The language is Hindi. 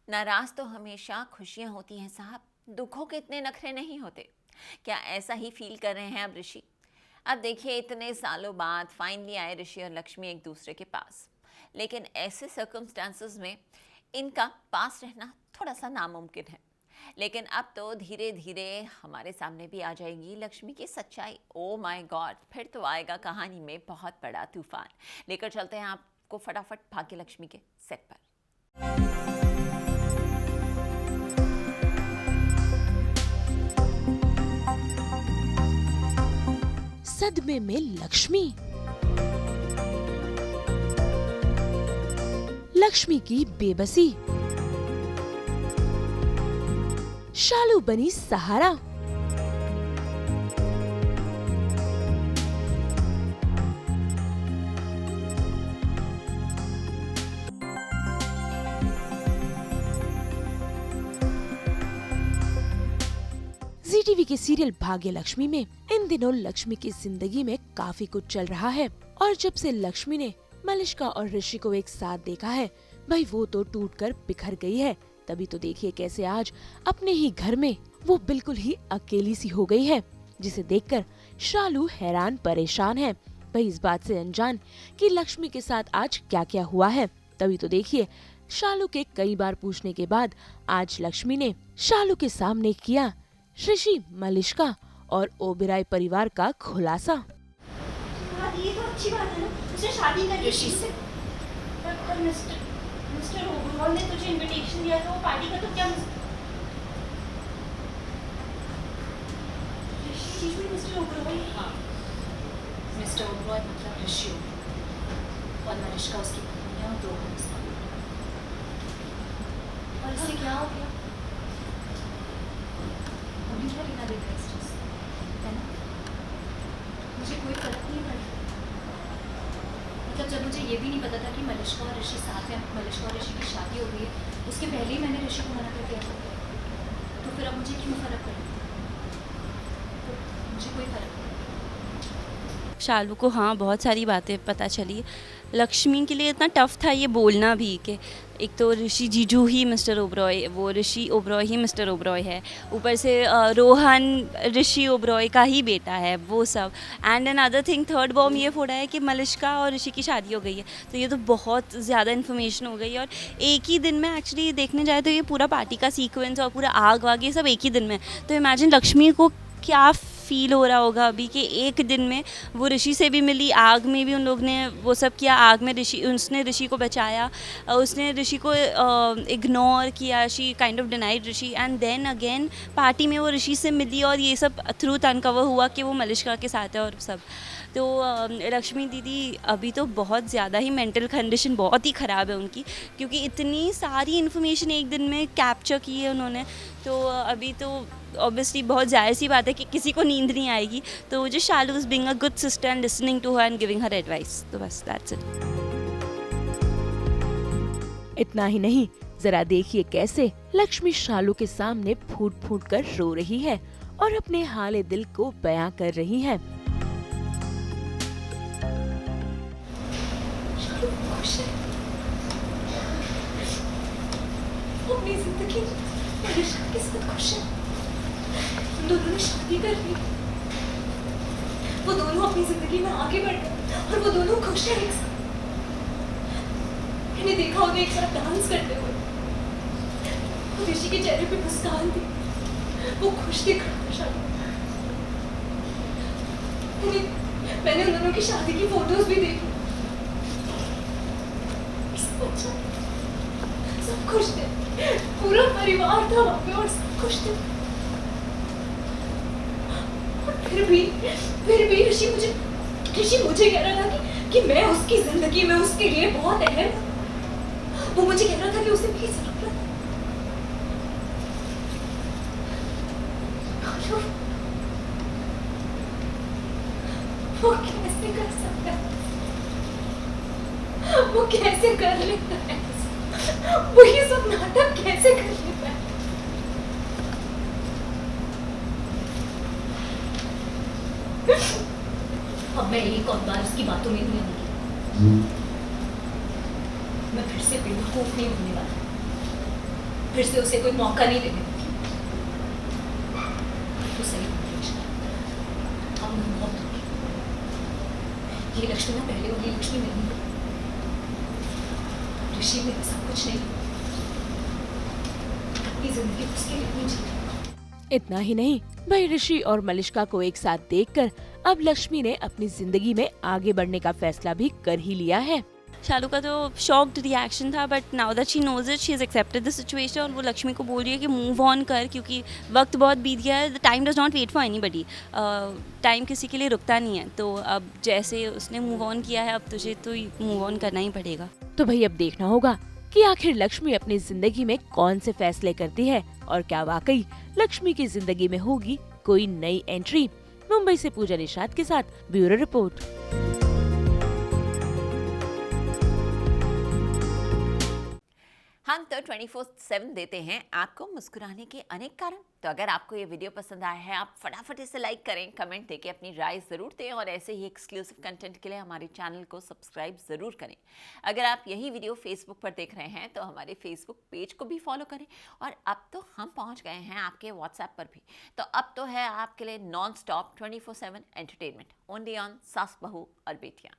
नाराज तो हमेशा खुशियां होती हैं साहब, दुखों के इतने नखरे नहीं होते। क्या ऐसा ही फील कर रहे हैं अब ऋषि? अब देखिए, इतने सालों बाद फाइनली आए ऋषि और लक्ष्मी एक दूसरे के पास। लेकिन ऐसे सर्कमस्टांसेस में इनका पास रहना थोड़ा सा नामुमकिन है। लेकिन अब तो धीरे धीरे हमारे सामने भी आ जाएगी लक्ष्मी की सच्चाई। ओ माय गॉड, फिर तो आएगा कहानी में बहुत बड़ा तूफान। लेकर चलते हैं आपको फटाफट भाग्य लक्ष्मी के सेट पर। सदमे में लक्ष्मी। लक्ष्मी की बेबसी। शालू बनी सहारा। ZTV के सीरियल भाग्य लक्ष्मी में इन दिनों लक्ष्मी की जिंदगी में काफी कुछ चल रहा है। और जब से लक्ष्मी ने मलिष्का और ऋषि को एक साथ देखा है, भाई वो तो टूटकर बिखर गई है। तभी तो देखिए कैसे आज अपने ही घर में वो बिल्कुल ही अकेली सी हो गई है, जिसे देखकर शालू हैरान परेशान है, भाई इस बात से अनजान कि लक्ष्मी के साथ आज क्या क्या हुआ है। तभी तो देखिए शालू के कई बार पूछने के बाद आज लक्ष्मी ने शालू के सामने किया ऋषि, मलिष्का और ओबेरॉय परिवार का खुलासा। ये तो अच्छी बात है ना, उसने शादी कर ली ऋषि से। पर मिस्टर ओबेरॉय ने तुझे इनविटेशन दिया था, वो पार्टी का तो क्या ऋषि में मिस्टर ओबेरॉय? हाँ, मिस्टर ओबेरॉय मतलब ऋषि और मलिष्का उसकी पत्नी है और 2 हम। और इससे क्या हो गया? अभी तो लेना देगा इस चीज़ है ना, मुझे कोई फर्क नहीं पड़ता। मतलब जब मुझे ये भी नहीं पता था कि मलिष्का और ऋषि साथ हैं, मलिष्का और ऋषि की शादी हो गई है, उसके पहले ही मैंने ऋषि को मना कर दिया था, तो फिर अब मुझे क्यों फर्क पड़ेगा? तो मुझे कोई फर्क नहीं। शालू को हाँ बहुत सारी बातें पता चली। लक्ष्मी के लिए इतना टफ था ये बोलना भी कि एक तो ऋषि जीजू ही मिस्टर ओबेरॉय, वो ऋषि ओबेरॉय ही मिस्टर ओबेरॉय है, ऊपर से रोहन ऋषि ओबेरॉय का ही बेटा है, वो सब। And an other thing, third bomb ये फोड़ा है कि मलिष्का और ऋषि की शादी हो गई है। तो ये तो बहुत ज़्यादा इन्फॉर्मेशन हो गई और एक ही दिन में एक्चुअली देखने जाए तो ये पूरा पार्टी का सीक्वेंस और पूरा आग वाग ये सब एक ही दिन में। तो इमेजिन लक्ष्मी को क्या फील हो रहा होगा अभी कि एक दिन में वो ऋषि से भी मिली, आग में भी उन लोग ने वो सब किया, आग में उसने ऋषि को बचाया, उसने ऋषि को इग्नोर किया, she kind of denied Rishi, and then again party में वो ऋषि से मिली और ये सब ट्रूथ अनकवर हुआ कि वो मलिष्का के साथ है और सब। तो लक्ष्मी दीदी अभी तो बहुत ज़्यादा ही मेंटल कंडीशन बहुत ही ख़राब है उनकी, क्योंकि इतनी सारी इन्फॉर्मेशन एक दिन में कैप्चर की है उन्होंने। तो अभी तो ऑब्वियसली बहुत जाहिर सी बात है कि किसी को नींद नहीं आएगी। तो मुझे Shalu is being a good sister and listening to her and giving her advice. तो बस दैट्स इट। इतना ही नहीं, जरा देखिए कैसे लक्ष्मी शालू के सामने फूट फूट कर रो रही है और अपने हाले दिल को बयां कर रही है। अपनी जिंदगी मलिष्का के साथ खुश है, दोनों ने शादी कर ली, वो दोनों अपनी जिंदगी में आगे बढ़ गए और वो दोनों खुश है एक साथ। मैंने देखा उन्हें एक साथ डांस करते हुए, ऋषि के चेहरे पे मुस्कान थी, वो खुश दिख रहा था शादी। मैंने उन दोनों की शादी की फोटोज भी देखी, सब खुश थे, पूरा परिवार था वहाँ पे और सब खुश थे। फिर भी ऋषि मुझे कह रहा था कि मैं उसकी जिंदगी में उसके लिए बहुत अहम हूँ। वो मुझे कह रहा था कि उसे मेरी जरूरत है। वो कैसे कर सकता है? वो कैसे कर लेता है? वो ये सब नाटक कैसे कर लेता है? अब मैं एक और बार उसकी बातों में नहीं आऊंगी। मैं फिर से बेवकूफ नहीं होने वाला। फिर से उसे कोई मौका नहीं देने दूंगी। तो सही बोली, अब मैं बहुत दुखी हूँ। ये लक्ष्मी ना पहले वाली लक्ष्मी नहीं है। ऋषि मेरा सब कुछ नहीं, अपनी जिंदगी उसके लिए नहीं जी। इतना ही नहीं, भाई ऋषि और मलिष्का को एक साथ देखकर अब लक्ष्मी ने अपनी जिंदगी में आगे बढ़ने का फैसला भी कर ही लिया है। शालू का तो शॉक्ड रिएक्शन था, but now that she knows it, she is accepted the situation, और वो लक्ष्मी को बोल रही है कि मूव ऑन कर, क्योंकि वक्त बहुत बीत गया है। The time does not wait for anybody, time किसी के लिए रुकता नहीं है। तो अब जैसे उसने मूव ऑन किया है, अब तुझे तो मूव ऑन करना ही पड़ेगा। तो भाई अब देखना होगा कि आखिर लक्ष्मी अपनी जिंदगी में कौन से फैसले करती है और क्या वाकई लक्ष्मी की जिंदगी में होगी कोई नई एंट्री। मुंबई से पूजा निषाद के साथ ब्यूरो रिपोर्ट। हम तो 24/7 देते हैं आपको मुस्कुराने के अनेक कारण। तो अगर आपको ये वीडियो पसंद आया है, आप फटाफट इसे लाइक करें, कमेंट देके अपनी राय ज़रूर दें, और ऐसे ही एक्सक्लूसिव कंटेंट के लिए हमारे चैनल को सब्सक्राइब ज़रूर करें। अगर आप यही वीडियो फेसबुक पर देख रहे हैं तो हमारे फेसबुक पेज को भी फॉलो करें। और अब तो हम पहुंच गए हैं आपके व्हाट्सएप पर भी। तो अब तो है आपके लिए non stop 24/7 entertainment, only on सास बहू और बेटियाँ।